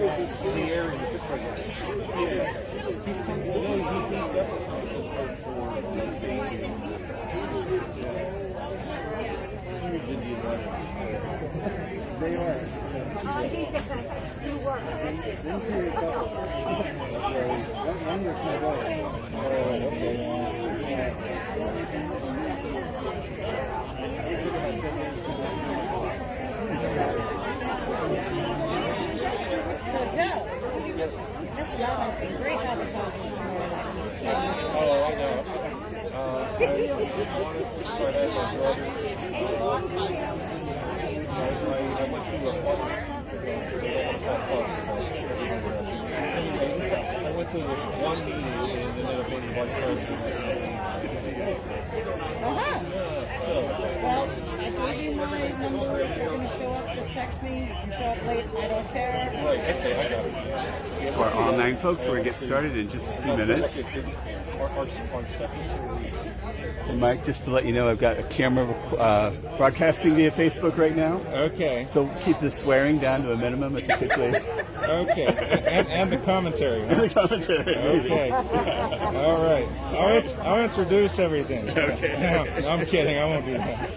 the area of Pittsburgh. Yeah. He's coming. He's They are. You work. One was my brother. So Joe, Miss Yellen, some great advertisements tomorrow night. Just teasing you. Oh, I know. I honestly, I had my brother. I went to a I went to one meeting and ended up being vice president. Well, I gave you my number. If you're going to show up, just text me. You can show up late. I don't care. Right, okay, I got it. To our online folks, we're going to get started in just a few minutes. Our second And Mike, just to let you know, I've got a camera broadcasting via Facebook right now. Okay. So keep the swearing down to a minimum if you could, please. Okay. And the commentary. And the commentary. Maybe. Okay. All right. I'll introduce everything. Okay. No, I'm kidding. I won't do that.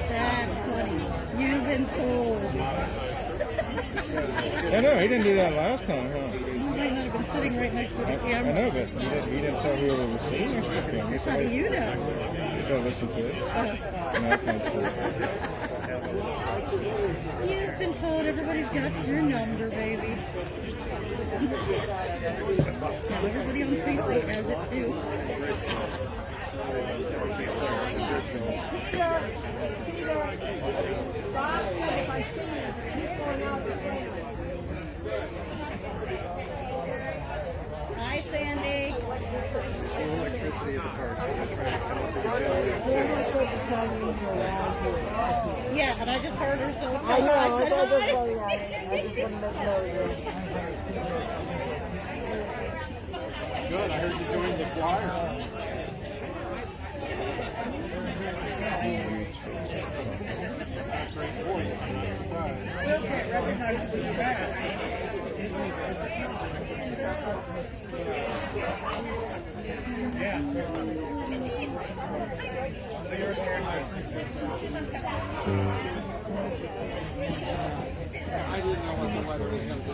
That's funny. You've been told. I know. He didn't do that last time, huh? You might not have been sitting right next to the I camera. know, but he didn't tell who we were sitting next to the camera. How do you know? So listen to it. No, that's not true. You've been told everybody's got your number, baby. Now everybody on Facebook has it too. Hi, Sandy. Yeah, and I just heard her, so tell her I said hi. Good. I heard you joined the choir. Still can't recognize who you are. I didn't know what the weather was going to be.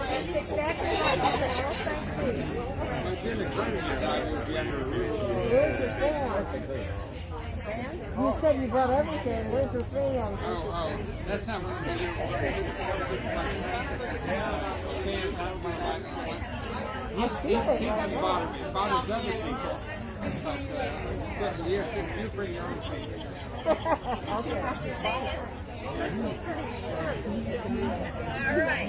That's exactly like You said you brought everything. Where's your fan? Oh, that's not what you He bothered me. Bothers other people. But you bring your own fan. All right.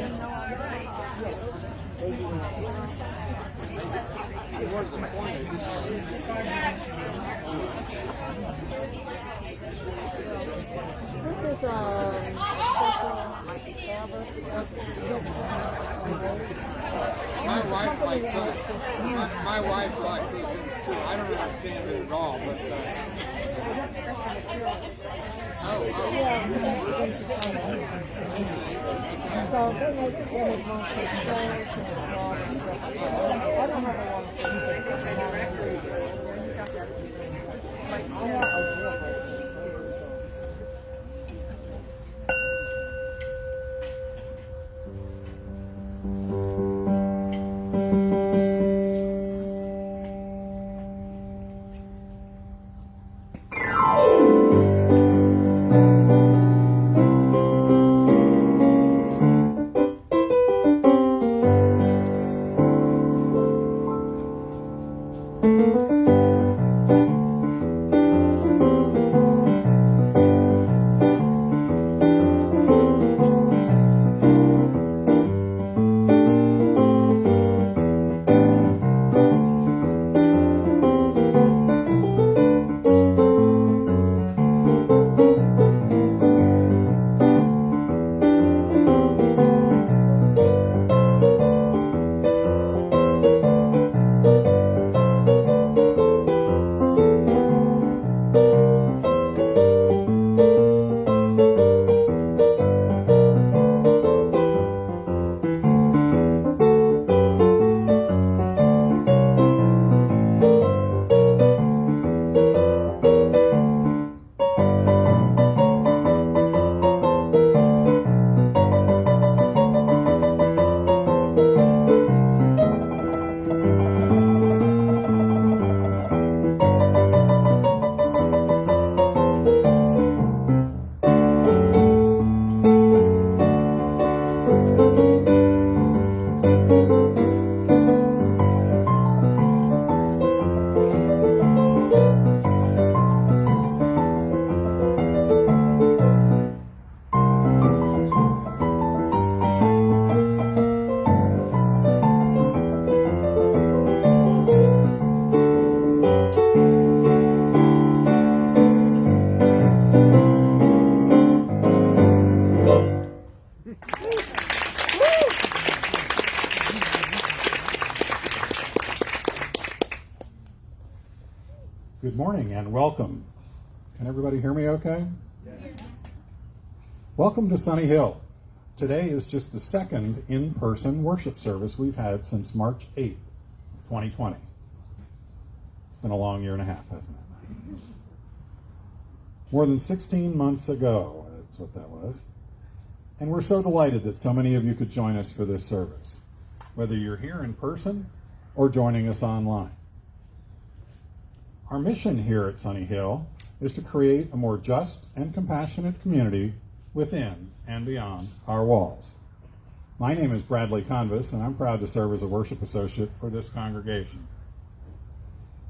This is My wife likes it. My wife likes these things too. I don't understand it at all, but so they make it really more controlled. I don't have a lot of Good morning and welcome. Can everybody hear me okay? Yes. Welcome to Sunnyhill. Today is just the second in-person worship service we've had since March 8th, 2020. It's been a long year and a half, hasn't it? More than 16 months ago, that's what that was. And we're so delighted that so many of you could join us for this service, whether you're here in person or joining us online. Our mission here at Sunnyhill is to create a more just and compassionate community within and beyond our walls. My name is Bradley Convis, and I'm proud to serve as a worship associate for this congregation.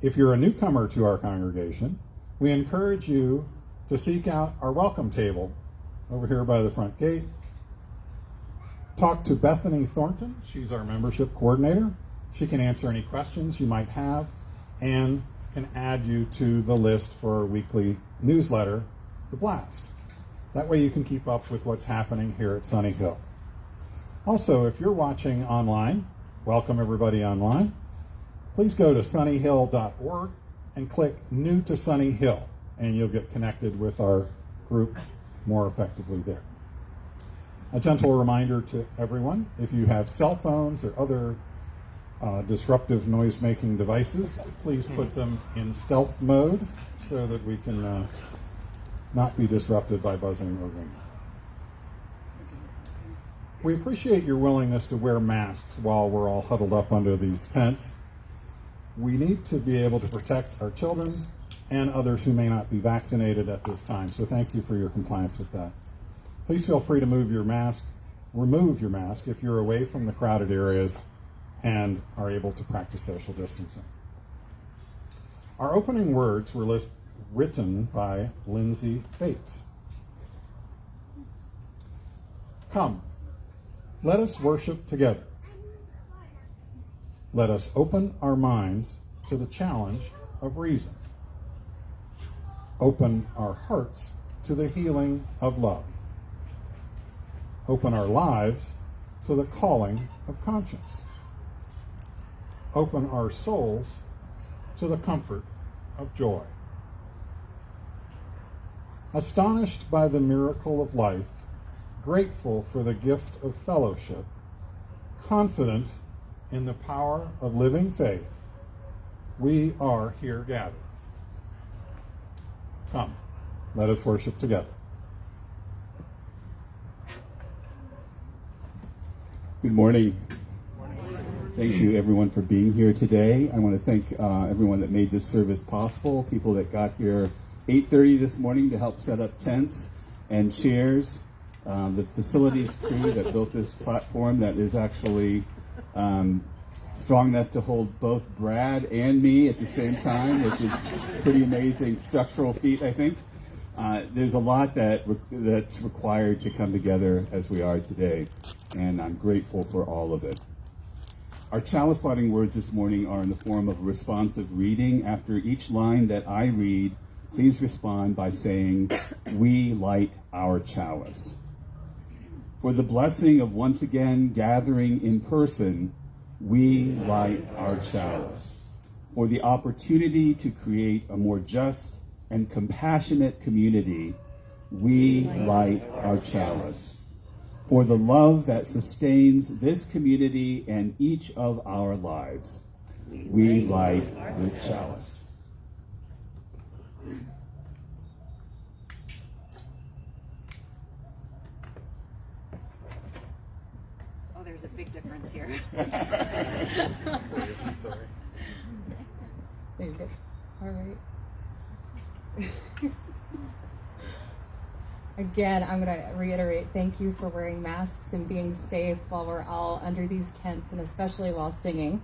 If you're a newcomer to our congregation, we encourage you to seek out our welcome table over here by the front gate. Talk to Bethany Thornton. She's our membership coordinator. She can answer any questions you might have and can add you to the list for our weekly newsletter, The Blast. That way you can keep up with what's happening here at Sunnyhill. Also, if you're watching online, welcome everybody online. Please go to sunnyhill.org and click New to Sunnyhill, and you'll get connected with our group more effectively there. A gentle reminder to everyone, if you have cell phones or other disruptive noise-making devices, please put them in stealth mode so that we can not be disrupted by buzzing or ringing. We appreciate your willingness to wear masks while we're all huddled up under these tents. We need to be able to protect our children and others who may not be vaccinated at this time, so thank you for your compliance with that. Please feel free to remove your mask if you're away from the crowded areas and are able to practice social distancing. Our opening words were written by Lindsay Bates. Come, let us worship together. Let us open our minds to the challenge of reason. Open our hearts to the healing of love. Open our lives to the calling of conscience. Open our souls to the comfort of joy. Astonished by the miracle of life, grateful for the gift of fellowship, confident in the power of living faith, we are here gathered. Come, let us worship together. Good morning. Thank you, everyone, for being here today. I want to thank everyone that made this service possible, people that got here 8:30 this morning to help set up tents and chairs, the facilities crew that built this platform that is actually strong enough to hold both Brad and me at the same time, which is pretty amazing structural feat, I think. There's a lot that's required to come together as we are today, and I'm grateful for all of it. Our chalice lighting words this morning are in the form of a responsive reading. After each line that I read, please respond by saying, "We light our chalice." For the blessing of once again gathering in person, we light our chalice. For the opportunity to create a more just and compassionate community, we light our chalice. For the love that sustains this community and each of our lives, we light the chalice. Oh, there's a big difference here. Sorry. There you go. All right. Again, I'm going to reiterate, thank you for wearing masks and being safe while we're all under these tents, and especially while singing,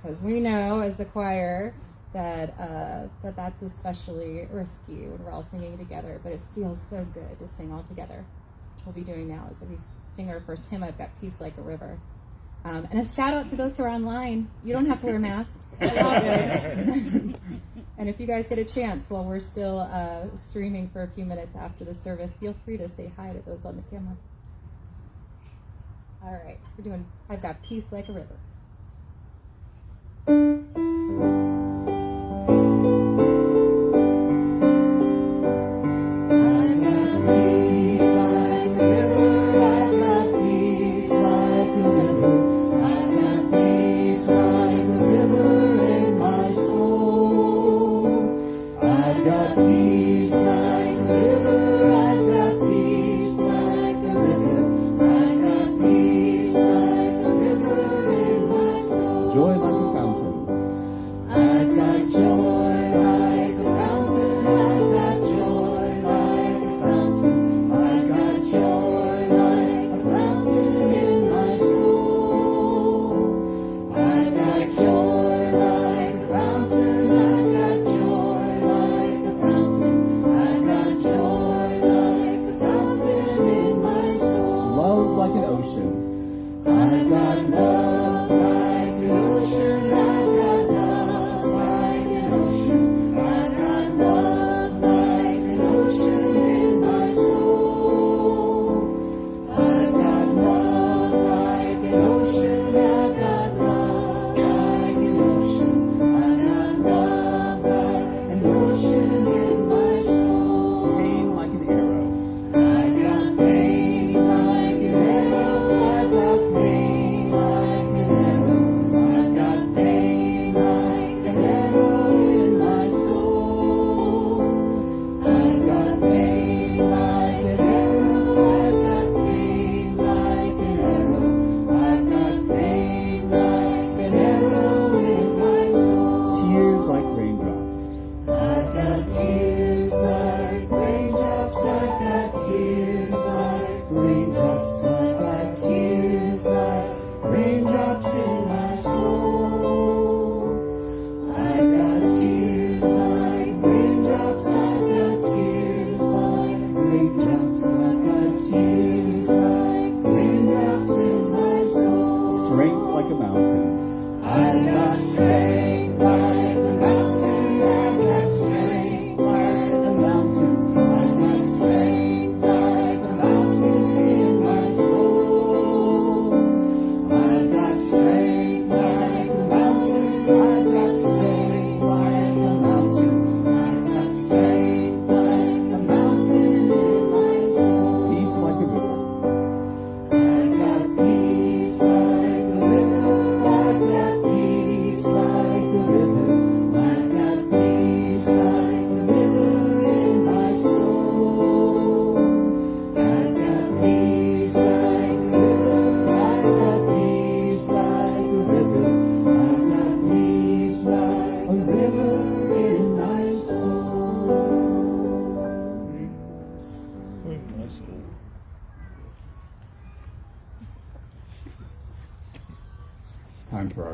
because we know as the choir that that's especially risky when we're all singing together, but it feels so good to sing all together. What we'll be doing now is that we sing our first hymn, I've Got Peace Like a River. And a shout out to those who are online. You don't have to wear masks. You're all good. And if you guys get a chance while we're still streaming for a few minutes after the service, feel free to say hi to those on the camera. All right, we're doing I've Got Peace Like a River.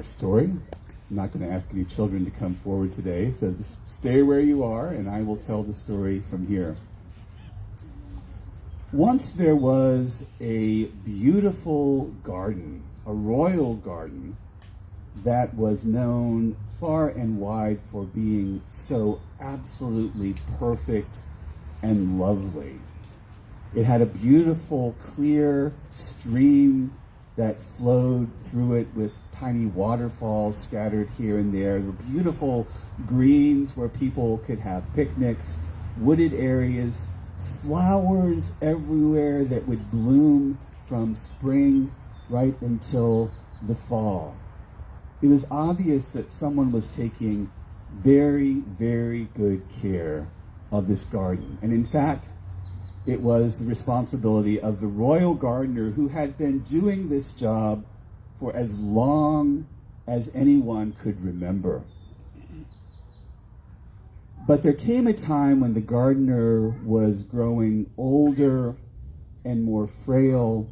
our story. I'm not going to ask any children to come forward today, so just stay where you are, and I will tell the story from here. Once there was a beautiful garden, a royal garden, that was known far and wide for being so absolutely perfect and lovely. It had a beautiful, clear stream that flowed through it with tiny waterfalls scattered here and there. The beautiful greens where people could have picnics, wooded areas, flowers everywhere that would bloom from spring right until the fall. It was obvious that someone was taking very, very good care of this garden. And in fact, it was the responsibility of the royal gardener who had been doing this job for as long as anyone could remember. But there came a time when the gardener was growing older and more frail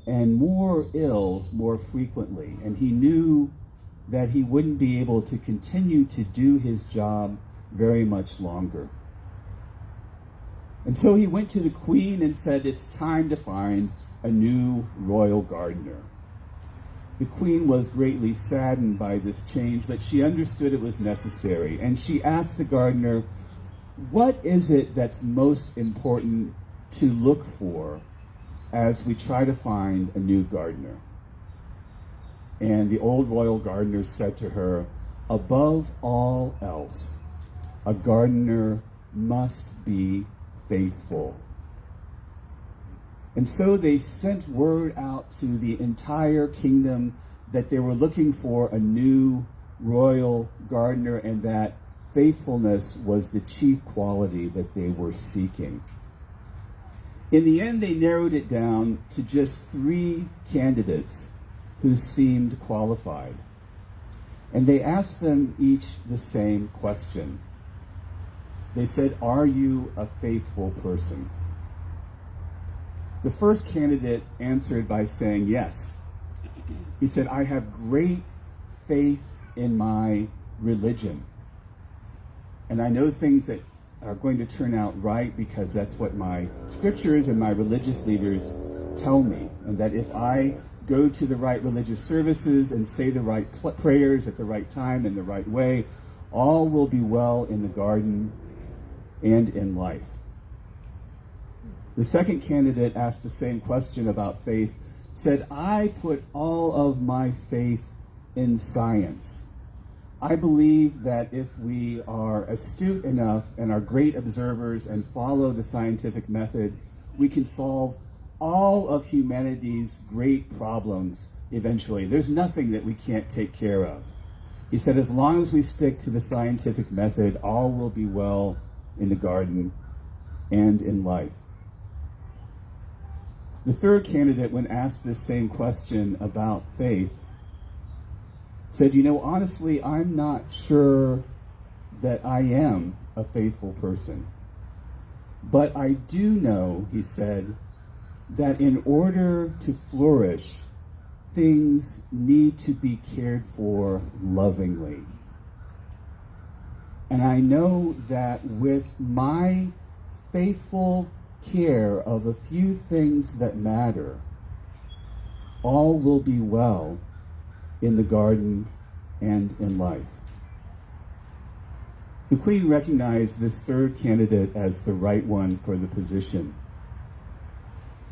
and more ill more frequently, and he knew that he wouldn't be able to continue to do his job very much longer. And so he went to the queen and said, "It's time to find a new royal gardener." The queen was greatly saddened by this change, but she understood it was necessary. And she asked the gardener, "What is it that's most important to look for as we try to find a new gardener?" And the old royal gardener said to her, "Above all else, a gardener must be faithful." And so they sent word out to the entire kingdom that they were looking for a new royal gardener, and that faithfulness was the chief quality that they were seeking. In the end, they narrowed it down to just 3 candidates who seemed qualified. And they asked them each the same question. They said, "Are you a faithful person?" The first candidate answered by saying yes. He said, "I have great faith in my religion. And I know things that are going to turn out right because that's what my scriptures and my religious leaders tell me. And that if I go to the right religious services and say the right prayers at the right time in the right way, all will be well in the garden and in life." The second candidate asked the same question about faith, said, "I put all of my faith in science. I believe that if we are astute enough and are great observers and follow the scientific method, we can solve all of humanity's great problems eventually. There's nothing that we can't take care of." He said, "As long as we stick to the scientific method, all will be well in the garden and in life." The third candidate, when asked this same question about faith, said, "Honestly, I'm not sure that I am a faithful person. But I do know," he said, "that in order to flourish, things need to be cared for lovingly. And I know that with my faithful care of a few things that matter, all will be well in the garden and in life." The queen recognized this third candidate as the right one for the position.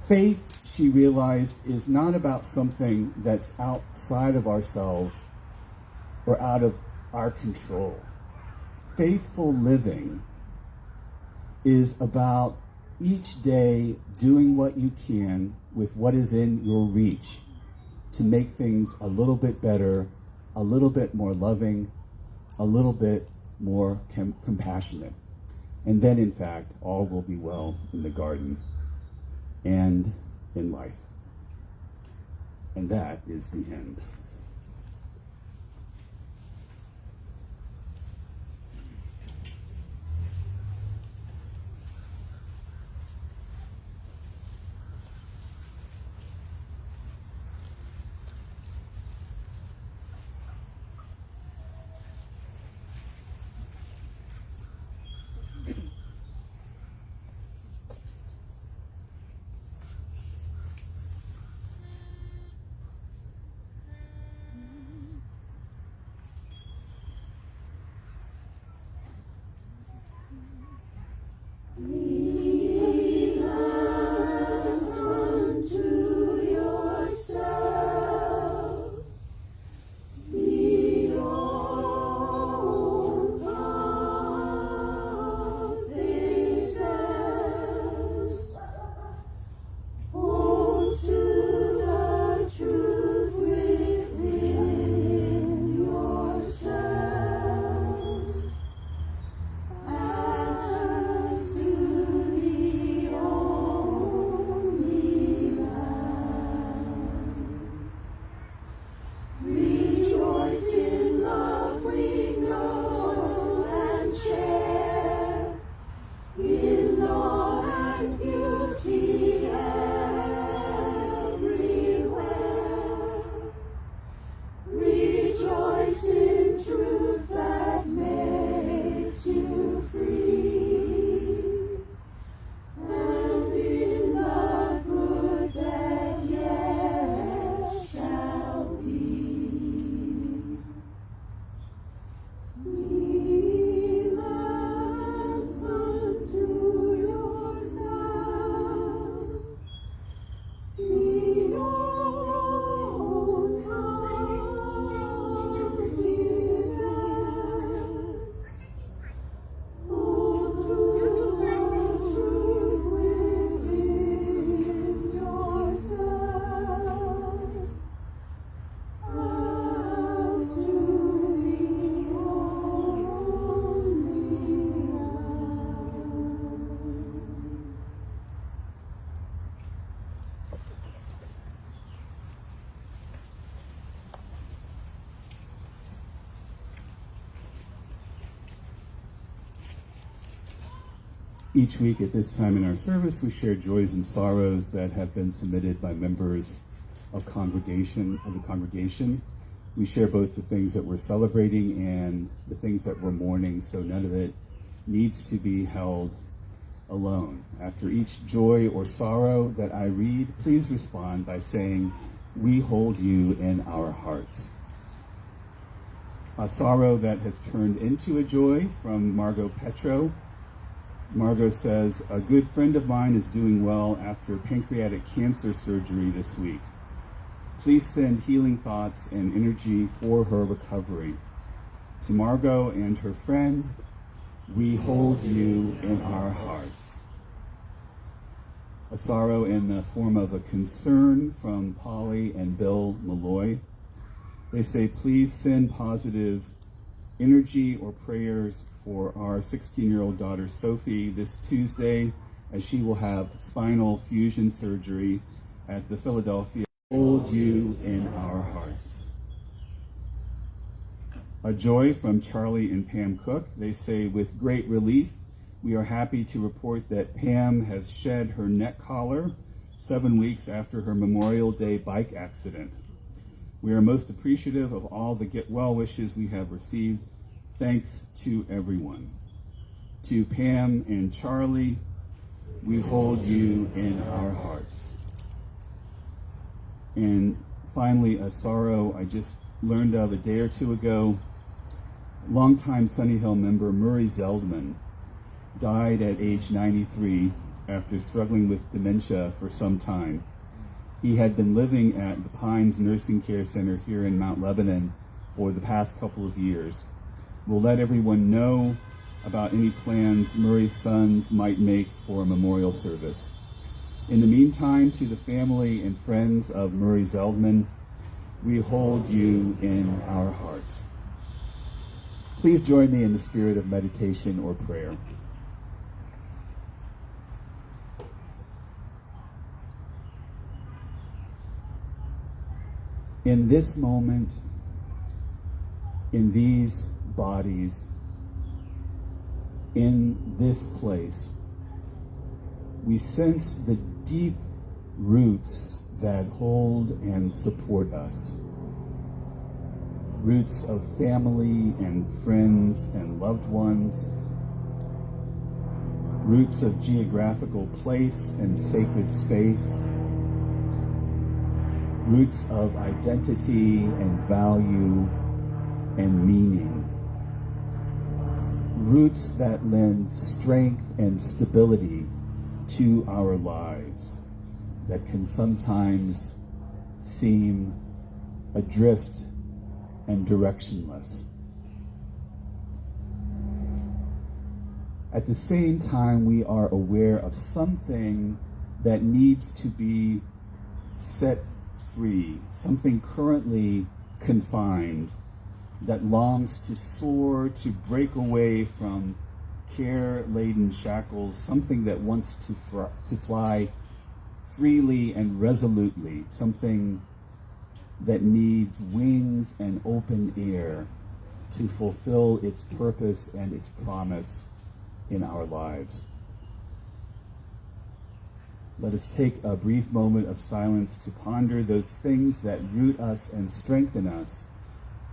Faith, she realized, is not about something that's outside of ourselves or out of our control. Faithful living is about each day doing what you can with what is in your reach to make things a little bit better, a little bit more loving, a little bit more compassionate. And then, in fact, all will be well in the garden and in life. And that is the end. Each week at this time in our service, we share joys and sorrows that have been submitted by members of the congregation. We share both the things that we're celebrating and the things that we're mourning, so none of it needs to be held alone. After each joy or sorrow that I read, please respond by saying, "We hold you in our hearts." A sorrow that has turned into a joy from Margot Petro. Margot says, "A good friend of mine is doing well after pancreatic cancer surgery this week. Please send healing thoughts and energy for her recovery. To Margot and her friend, we hold you in our hearts." A sorrow in the form of a concern from Polly and Bill Malloy. They say, "Please send positive energy or prayers for our 16-year-old daughter Sophie this Tuesday, as she will have spinal fusion surgery at the Philadelphia. Hold you in our hearts." A joy from Charlie and Pam Cook. They say, "With great relief, we are happy to report that Pam has shed her neck collar 7 weeks after her Memorial Day bike accident. We are most appreciative of all the get well wishes we have received. Thanks to everyone." To Pam and Charlie, we hold you in our hearts. And finally, a sorrow I just learned of a day or two ago. Longtime Sunnyhill member Murray Zeldman died at age 93 after struggling with dementia for some time. He had been living at the Pines Nursing Care Center here in Mount Lebanon for the past couple of years. We'll let everyone know about any plans Murray's sons might make for a memorial service. In the meantime, to the family and friends of Murray Zeldman, we hold you in our hearts. Please join me in the spirit of meditation or prayer. In this moment, in these bodies, in this place, we sense the deep roots that hold and support us. Roots of family and friends and loved ones. Roots of geographical place and sacred space. Roots of identity and value and meaning. Roots that lend strength and stability to our lives that can sometimes seem adrift and directionless. At the same time, we are aware of something that needs to be set free, something currently confined that longs to soar, to break away from care-laden shackles, something that wants to fly freely and resolutely, something that needs wings and open air to fulfill its purpose and its promise in our lives. Let us take a brief moment of silence to ponder those things that root us and strengthen us,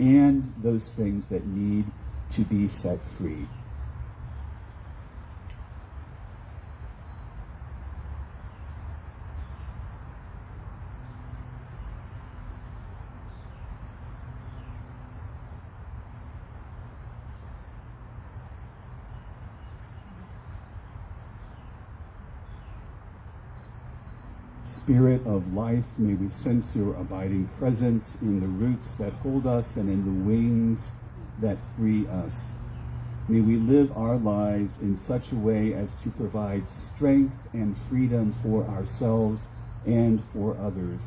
and those things that need to be set free. Spirit of life, may we sense your abiding presence in the roots that hold us and in the wings that free us. May we live our lives in such a way as to provide strength and freedom for ourselves and for others.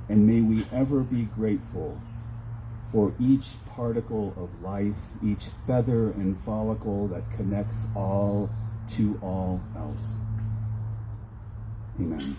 And may we ever be grateful for each particle of life, each feather and follicle that connects all to all else. Amen.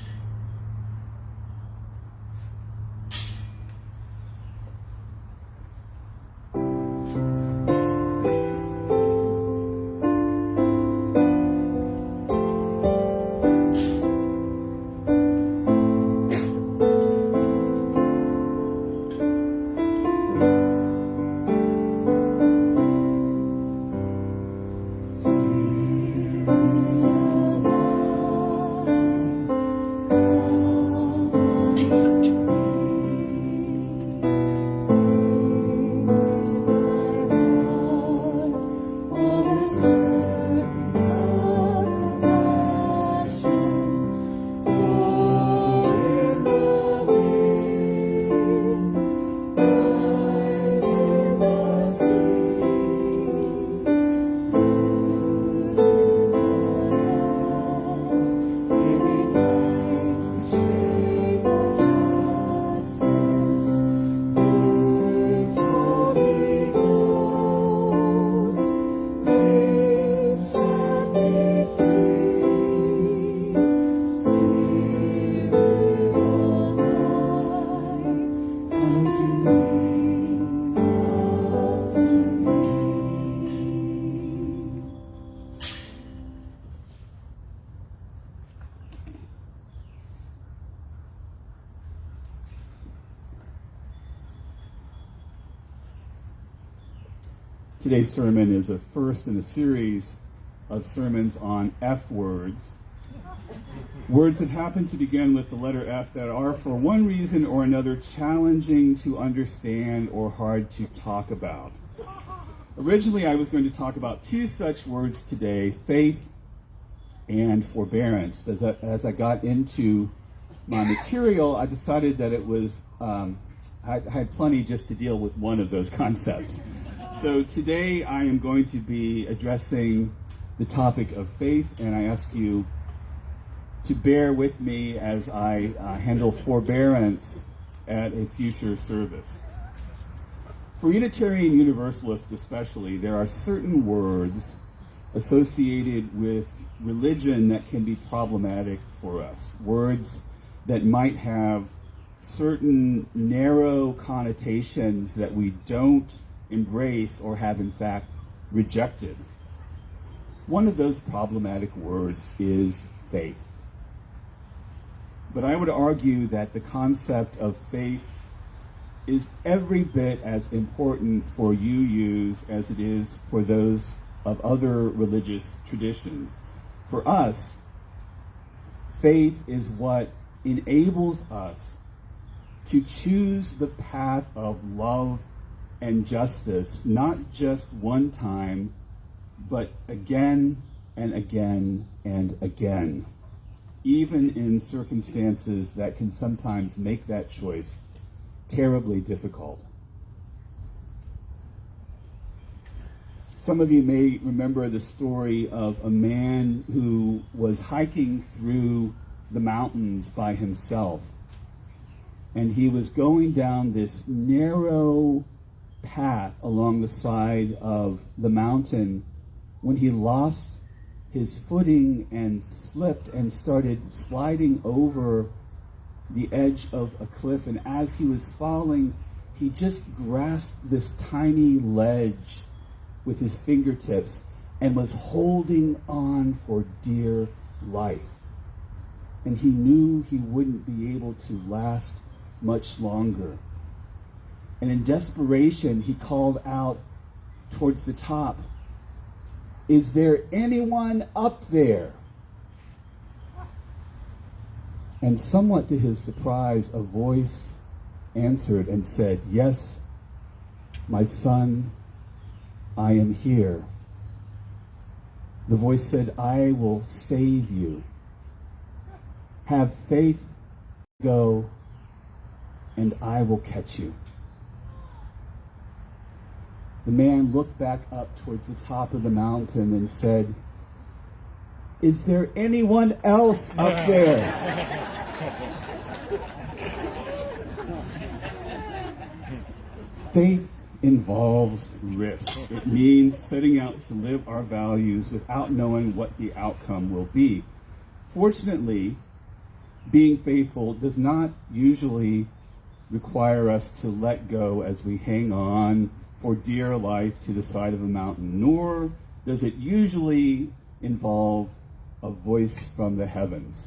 Today's sermon is a first in a series of sermons on F words. Words that happen to begin with the letter F that are, for one reason or another, challenging to understand or hard to talk about. Originally, I was going to talk about two such words today, faith and forbearance. As I got into my material, I decided that it was, I had plenty just to deal with one of those concepts. So today I am going to be addressing the topic of faith, and I ask you to bear with me as I handle forbearance at a future service. For Unitarian Universalists especially, there are certain words associated with religion that can be problematic for us. Words that might have certain narrow connotations that we don't embrace or have in fact rejected. One of those problematic words is faith. But I would argue that the concept of faith is every bit as important for UUs as it is for those of other religious traditions. For us, faith is what enables us to choose the path of love and justice, not just one time, but again and again and again, even in circumstances that can sometimes make that choice terribly difficult. Some of you may remember the story of a man who was hiking through the mountains by himself, and he was going down this narrow path along the side of the mountain when he lost his footing and slipped and started sliding over the edge of a cliff. And as he was falling, he just grasped this tiny ledge with his fingertips and was holding on for dear life. And he knew he wouldn't be able to last much longer. And in desperation, he called out towards the top, "Is there anyone up there?" And somewhat to his surprise, a voice answered and said, "Yes, my son, I am here." The voice said, "I will save you. Have faith, go, and I will catch you." The man looked back up towards the top of the mountain and said, "Is there anyone else up there?" Faith involves risk. It means setting out to live our values without knowing what the outcome will be. Fortunately, being faithful does not usually require us to let go as we hang on for dear life to the side of a mountain, nor does it usually involve a voice from the heavens.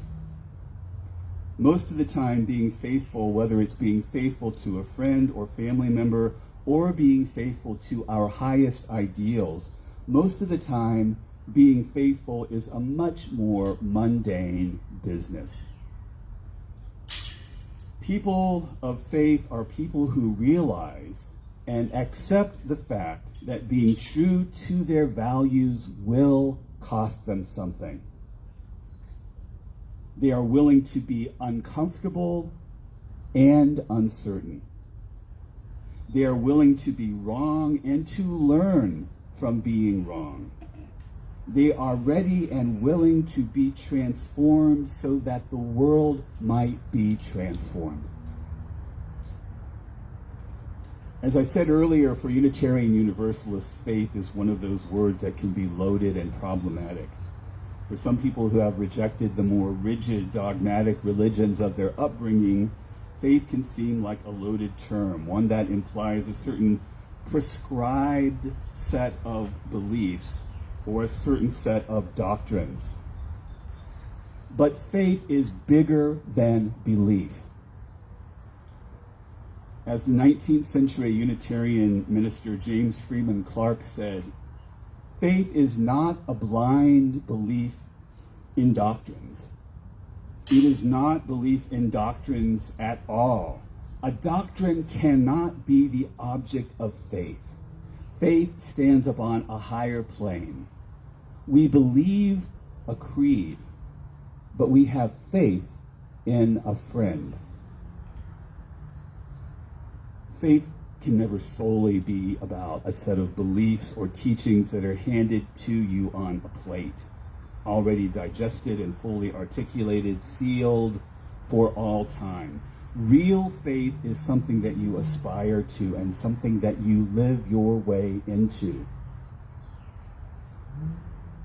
Most of the time, being faithful, whether it's being faithful to a friend or family member or being faithful to our highest ideals, most of the time, being faithful is a much more mundane business. People of faith are people who realize and accept the fact that being true to their values will cost them something. They are willing to be uncomfortable and uncertain. They are willing to be wrong and to learn from being wrong. They are ready and willing to be transformed so that the world might be transformed. As I said earlier, for Unitarian Universalists, faith is one of those words that can be loaded and problematic. For some people who have rejected the more rigid, dogmatic religions of their upbringing, faith can seem like a loaded term, one that implies a certain prescribed set of beliefs or a certain set of doctrines. But faith is bigger than belief. As the 19th century Unitarian minister James Freeman Clarke said, faith is not a blind belief in doctrines. It is not belief in doctrines at all. A doctrine cannot be the object of faith. Faith stands upon a higher plane. We believe a creed, but we have faith in a friend. Faith can never solely be about a set of beliefs or teachings that are handed to you on a plate, already digested and fully articulated, sealed for all time. Real faith is something that you aspire to and something that you live your way into.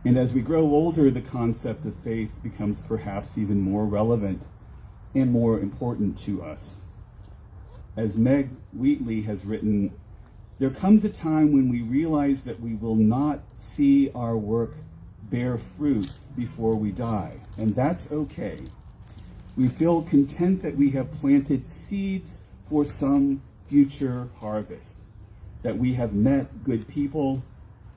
And as we grow older, the concept of faith becomes perhaps even more relevant and more important to us. As Meg Wheatley has written, there comes a time when we realize that we will not see our work bear fruit before we die, and that's okay. We feel content that we have planted seeds for some future harvest, that we have met good people,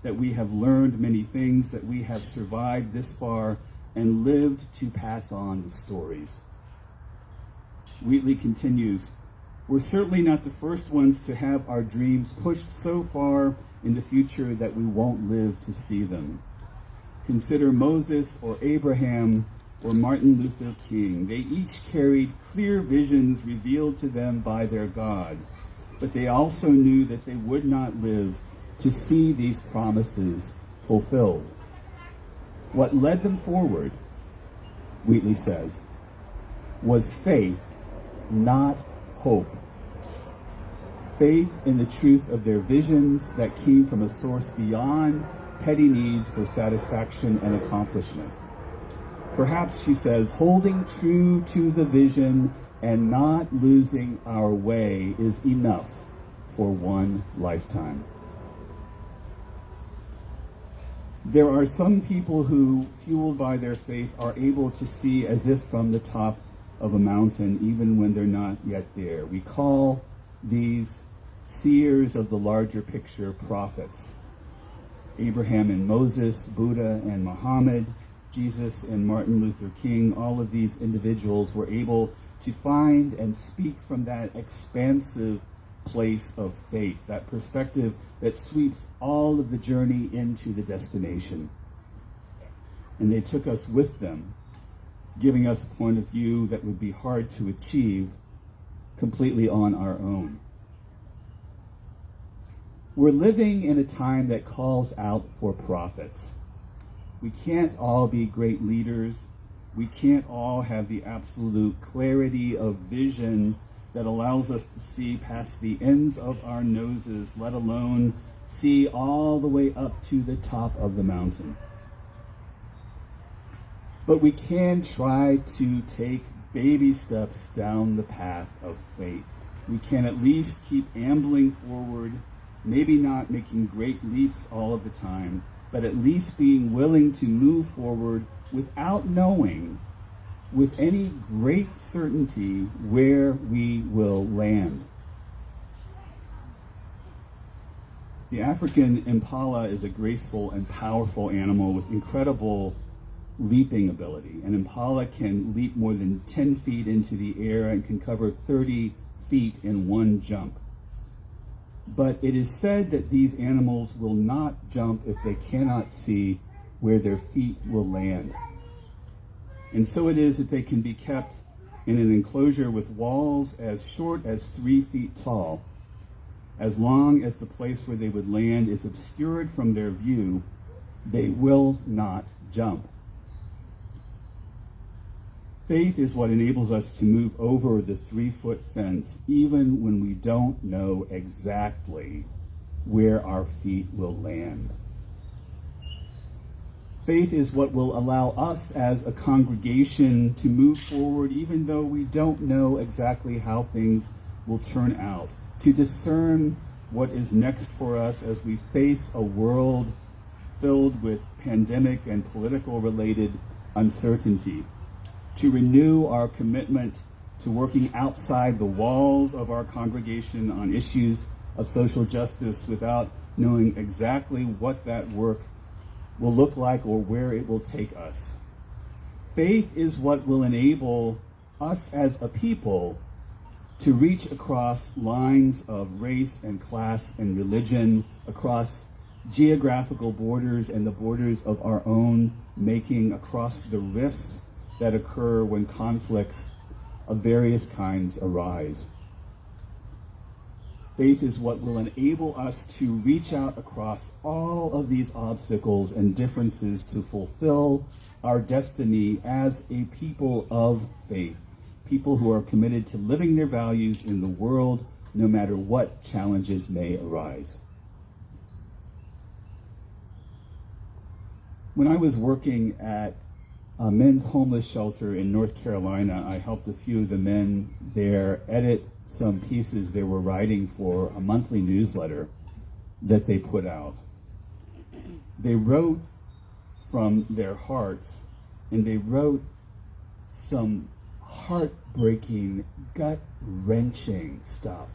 that we have learned many things, that we have survived this far and lived to pass on the stories. Wheatley continues, we're certainly not the first ones to have our dreams pushed so far in the future that we won't live to see them. Consider Moses or Abraham or Martin Luther King. They each carried clear visions revealed to them by their God, but they also knew that they would not live to see these promises fulfilled. What led them forward, Wheatley says, was faith, not hope. Faith in the truth of their visions that came from a source beyond petty needs for satisfaction and accomplishment. Perhaps, she says, holding true to the vision and not losing our way is enough for one lifetime. There are some people who, fueled by their faith, are able to see as if from the top of a mountain, even when they're not yet there. We call these seers of the larger picture prophets. Abraham and Moses, Buddha and Muhammad, Jesus and Martin Luther King, all of these individuals were able to find and speak from that expansive place of faith, that perspective that sweeps all of the journey into the destination. And they took us with them, giving us a point of view that would be hard to achieve completely on our own. We're living in a time that calls out for prophets. We can't all be great leaders. We can't all have the absolute clarity of vision that allows us to see past the ends of our noses, let alone see all the way up to the top of the mountain. But we can try to take baby steps down the path of faith. We can at least keep ambling forward, maybe not making great leaps all of the time, but at least being willing to move forward without knowing with any great certainty where we will land. The African impala is a graceful and powerful animal with incredible leaping ability. An impala can leap more than 10 feet into the air and can cover 30 feet in one jump. But it is said that these animals will not jump if they cannot see where their feet will land. And so it is that they can be kept in an enclosure with walls as short as 3 feet tall. As long as the place where they would land is obscured from their view, they will not jump. Faith is what enables us to move over the 3-foot fence, even when we don't know exactly where our feet will land. Faith is what will allow us as a congregation to move forward, even though we don't know exactly how things will turn out, to discern what is next for us as we face a world filled with pandemic and political related uncertainty, to renew our commitment to working outside the walls of our congregation on issues of social justice without knowing exactly what that work will look like or where it will take us. Faith is what will enable us as a people to reach across lines of race and class and religion, across geographical borders and the borders of our own making, across the rifts that occur when conflicts of various kinds arise. Faith is what will enable us to reach out across all of these obstacles and differences to fulfill our destiny as a people of faith, people who are committed to living their values in the world, no matter what challenges may arise. When I was working at a men's homeless shelter in North Carolina, I helped a few of the men there edit some pieces they were writing for a monthly newsletter that they put out. They wrote from their hearts, and they wrote some heartbreaking, gut-wrenching stuff.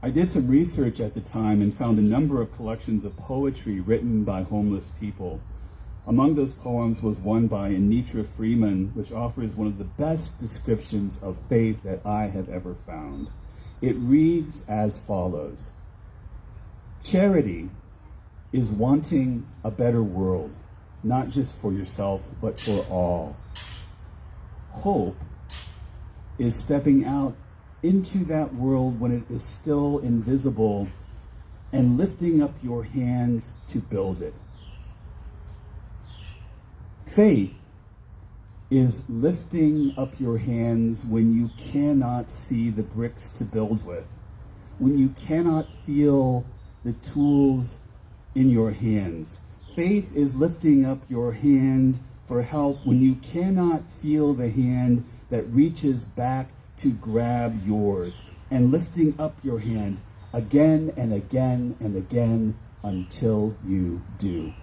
I did some research at the time and found a number of collections of poetry written by homeless people. Among those poems was one by Anitra Freeman, which offers one of the best descriptions of faith that I have ever found. It reads as follows: charity is wanting a better world, not just for yourself, but for all. Hope is stepping out into that world when it is still invisible and lifting up your hands to build it. Faith is lifting up your hands when you cannot see the bricks to build with, when you cannot feel the tools in your hands. Faith is lifting up your hand for help when you cannot feel the hand that reaches back to grab yours, and lifting up your hand again and again and again until you do.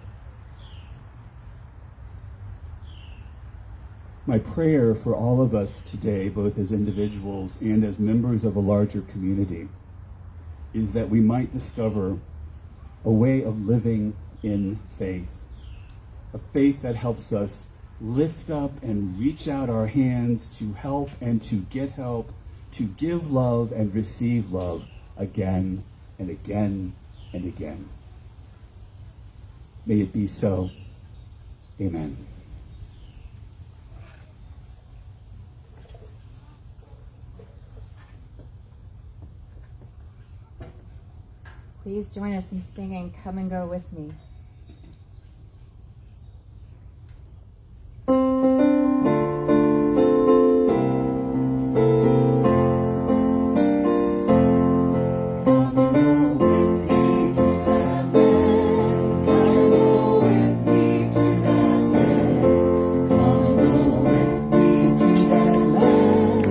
My prayer for all of us today, both as individuals and as members of a larger community, is that we might discover a way of living in faith, a faith that helps us lift up and reach out our hands to help and to get help, to give love and receive love again and again and again. May it be so. Amen. Please join us in singing Come and Go With Me. Come and go with me to that land.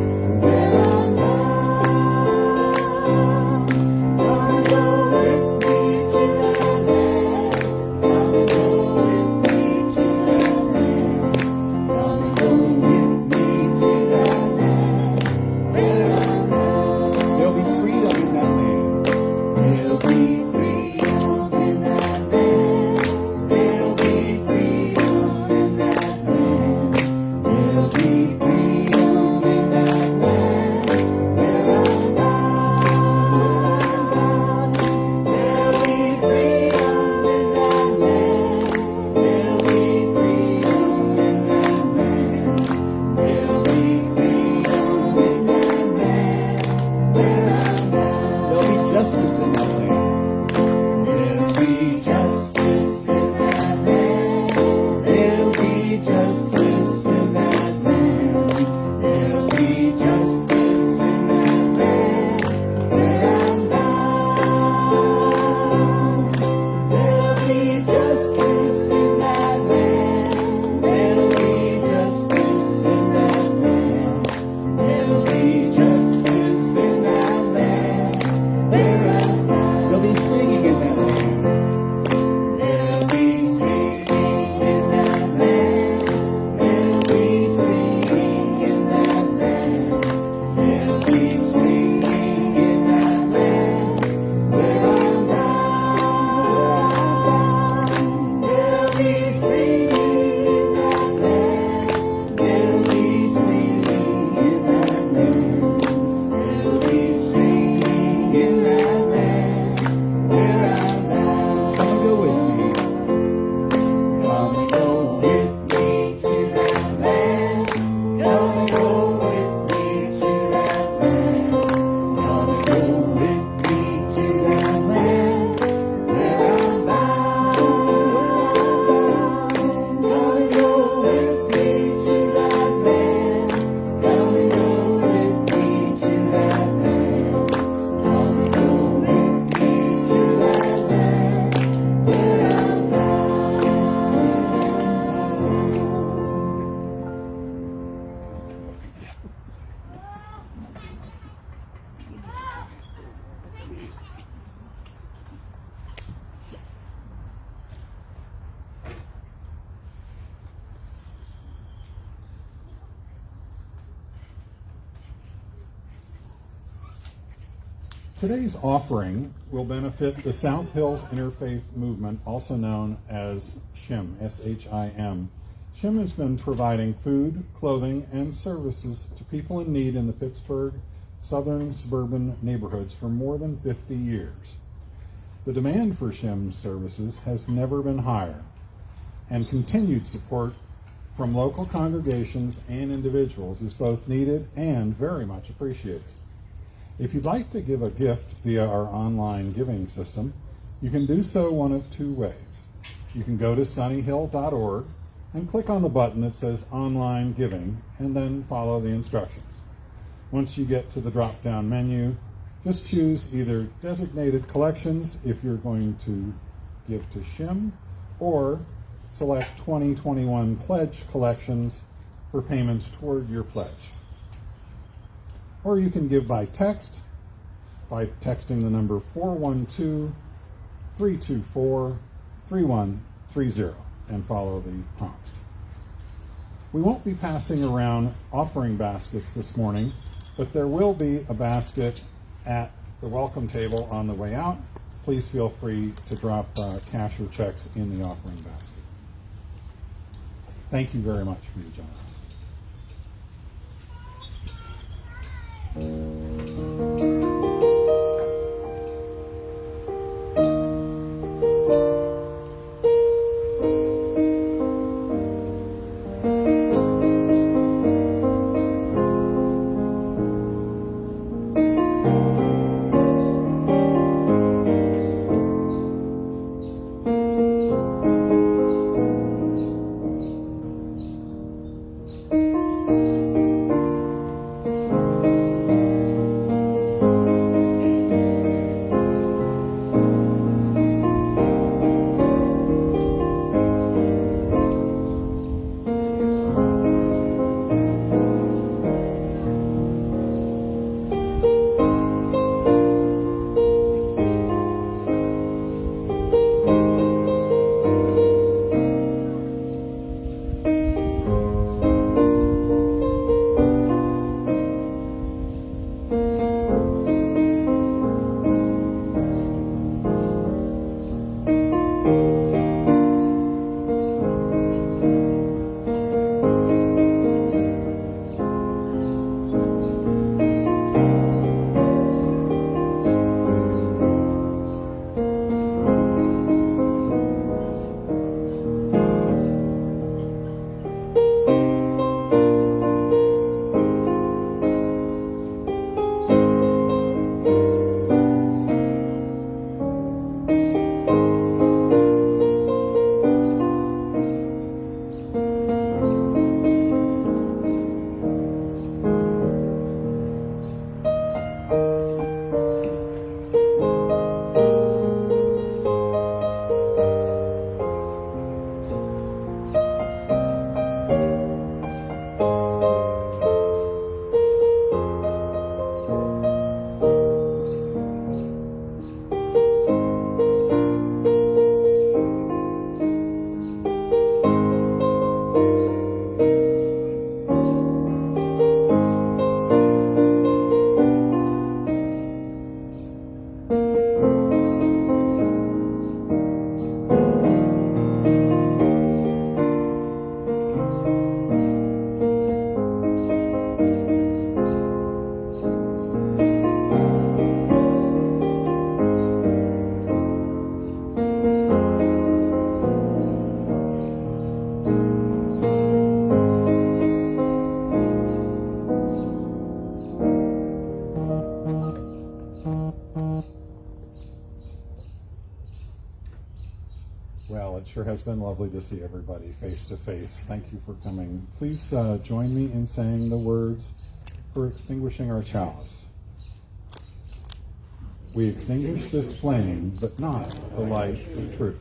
Today's offering will benefit the South Hills Interfaith Movement, also known as SHIM, S-H-I-M. SHIM has been providing food, clothing, and services to people in need in the Pittsburgh southern suburban neighborhoods for more than 50 years. The demand for SHIM services has never been higher, and continued support from local congregations and individuals is both needed and very much appreciated. If you'd like to give a gift via our online giving system, you can do so one of two ways. You can go to sunnyhill.org and click on the button that says Online Giving, and then follow the instructions. Once you get to the drop-down menu, just choose either Designated Collections if you're going to give to SHIM, or select 2021 Pledge Collections for payments toward your pledge. Or you can give by text by texting the number 412-324-3130 and follow the prompts. We won't be passing around offering baskets this morning, but there will be a basket at the welcome table on the way out. Please feel free to drop cash or checks in the offering basket. Thank you very much for your generosity. Well, it sure has been lovely to see everybody face to face. Thank you for coming. Please join me in saying the words for extinguishing our chalice. We extinguish this flame, but not the light of truth,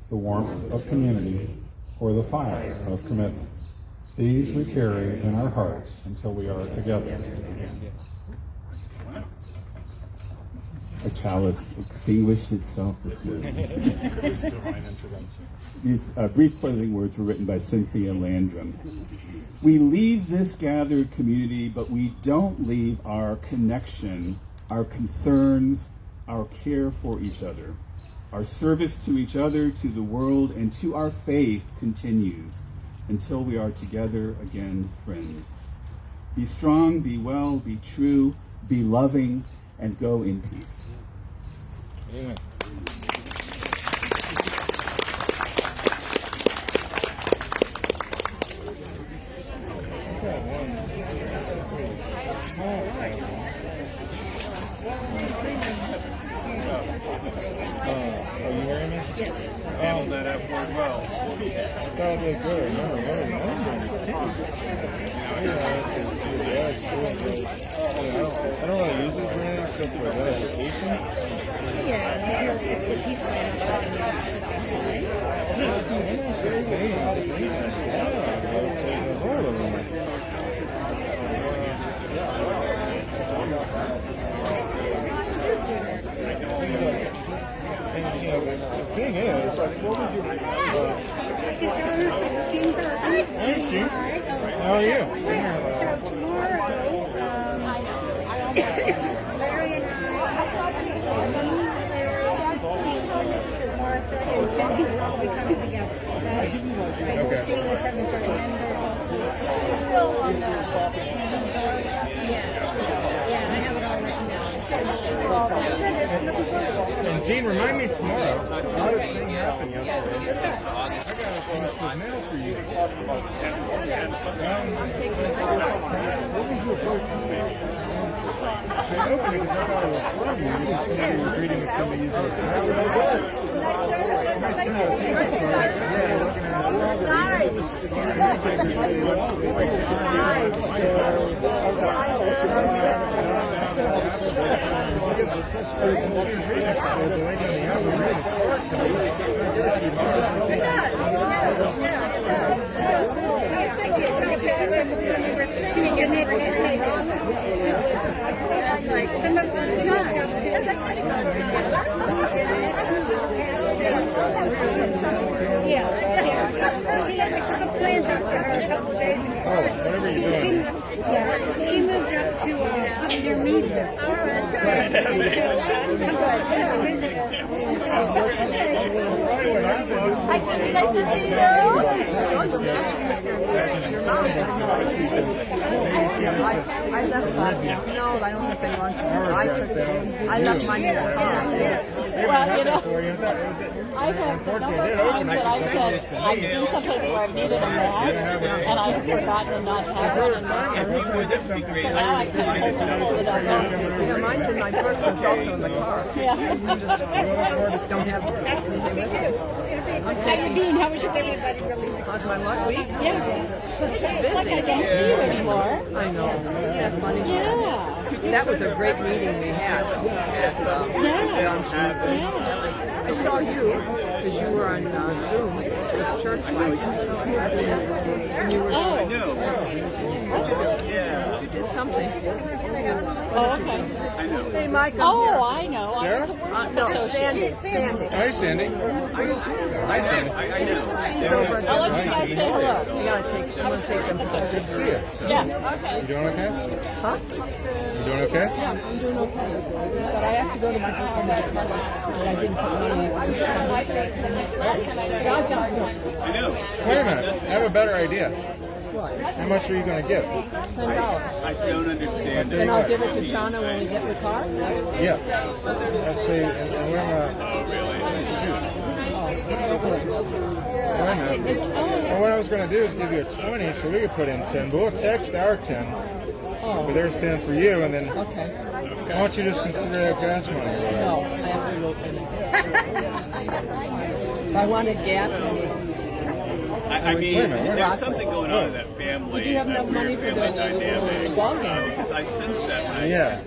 the warmth of community, or the fire of commitment. These we carry in our hearts until we are together again. A chalice extinguished itself this morning. This divine intervention. These brief closing words were written by Cynthia Lanzam. We leave this gathered community, but we don't leave our connection our concerns, our care for each other. Our service to each other, to the world, and to our faith continues until we are together again, friends. Be strong, be well, be true, be loving, and go in peace. Amen. Are you hearing me? Yes. Handled that effort well. That was good. No. I don't want to use it for anything except for education. Yeah, if he's saying The thing is, what would you... Thank you. How are you? So tomorrow, Larry and Larry, Martha, and Cindy will all be coming together. So we're seeing the 7:30, and there's also yeah, I have it all written down. And Gene, remind me tomorrow. How did thing happen yesterday? I got a bunch of mail for you. What was your first name? I opened it because I thought it was from you. You said you were greeting with somebody using it. That was good. My son had a paper card. Yeah, looking at She moved up to your meeting. Nice to see you. I left mine. No, I don't think they want to. I took it. I left mine in the car. Well, you know, I have the number of times that I said I've been someplace where I've needed a mask and I've forgotten to not have one. And so now I can't open it without that. Yeah, mine's in my purse. It's also in the car. Yeah. Don't have anything with it. I'm How you doing? How was your day? How's my luck week? Yeah. It's like I don't see you anymore. I know. Isn't that funny? Yeah. That was a great meeting we had. I saw you because you were on Zoom with church life. And you were you did something. Oh, okay. Hey, Mike. Oh, I know. I was a worship No, associate. Sandy. Hi, Sandy. Hi, Sandy. She's over at I'll let you guys say hello. I'm gonna take them. Good to see you. Yeah. Okay. You doing okay? Huh? You doing okay? Yeah, I'm doing okay. But I have to go to my home and I didn't put money. Wait a minute. I have a better idea. What? How much are you going to give? $10. I don't understand. Then I'll give it to Jana when we get in the car? Yeah. Let's see. And we're Wait a minute. Well, what I was going to do is give you a 20 so we could put in 10. But we'll text our 10. But there's 10 for you, and then Okay. why don't you just consider that gas money? No, absolutely. If I wanted gas, I mean, Wait a minute, there's something going on in that family. you have that enough money weird for family dynamic. the ball game. Because I sensed that when I Yeah. had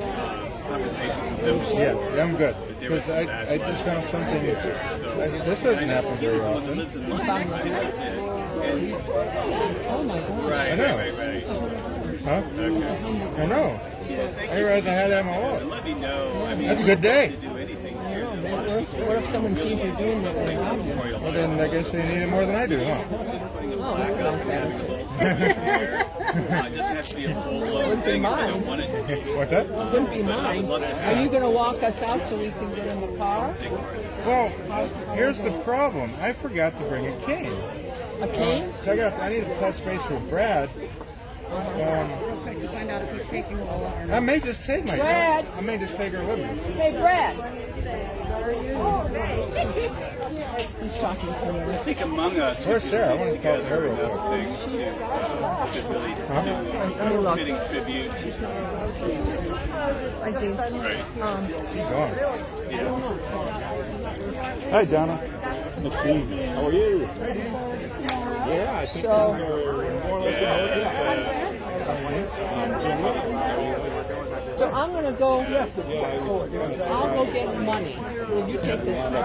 conversations with them. Yeah, I'm good. Because I just found something. This doesn't happen very often. Oh my God. Right, I know. right. Huh? I know. I realized I had that in my wallet. Let me know. I mean, That's a good day. to do anything here. What if someone sees you doing that when they're out here? Well, then I guess they need it more than I do, huh? Oh, that's a nice attitude. Wouldn't be mine. What's that? Wouldn't be mine. Are you going to walk us out so we can get in the car? Well, here's the problem. I forgot to bring a cane. A cane? So I need to touch base with Brad. To find out if he's taking Lola or not. I may just take my Brad. I may just take her with me. Hey, Brad. He's talking to I me. think among us, Where's Sarah? I want to talk to her real other quick. things to really fitting tribute. She's gone. Hi, Donna. It's Dean. How are you? Yeah, I think So- more or less So I'm going to go. I'll go get money. Will you take this? No.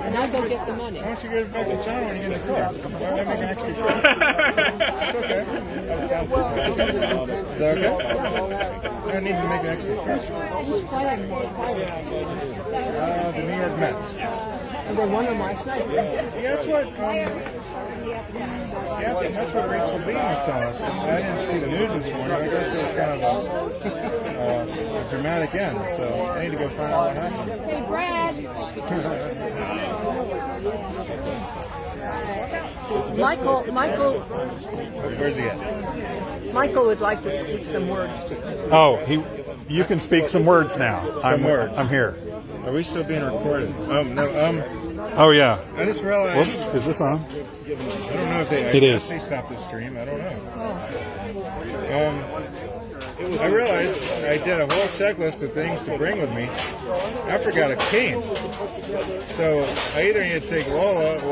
And I'll go get the money. Why don't you get it back to John when you get in the car? Why not make an extra trip? It's okay. Is that okay? I don't need to make an extra trip. Who's playing? The New York Mets. And they won them last night. Yeah, that's what Rachel Bean was telling us. I didn't see the news this morning. I guess it was kind of a dramatic end, so I need to go find out what happened. Hey, Brad. Michael, Where's he at? Michael would like to speak some words to you. Oh, you can speak some words now. Some words. I'm here. Are we still being recorded? Oh, yeah. I just realized. Whoops, is this on? I don't know if they. It is. They stopped the stream. I don't know. I realized I did a whole checklist of things to bring with me. I forgot a cane. So I either need to take Lola or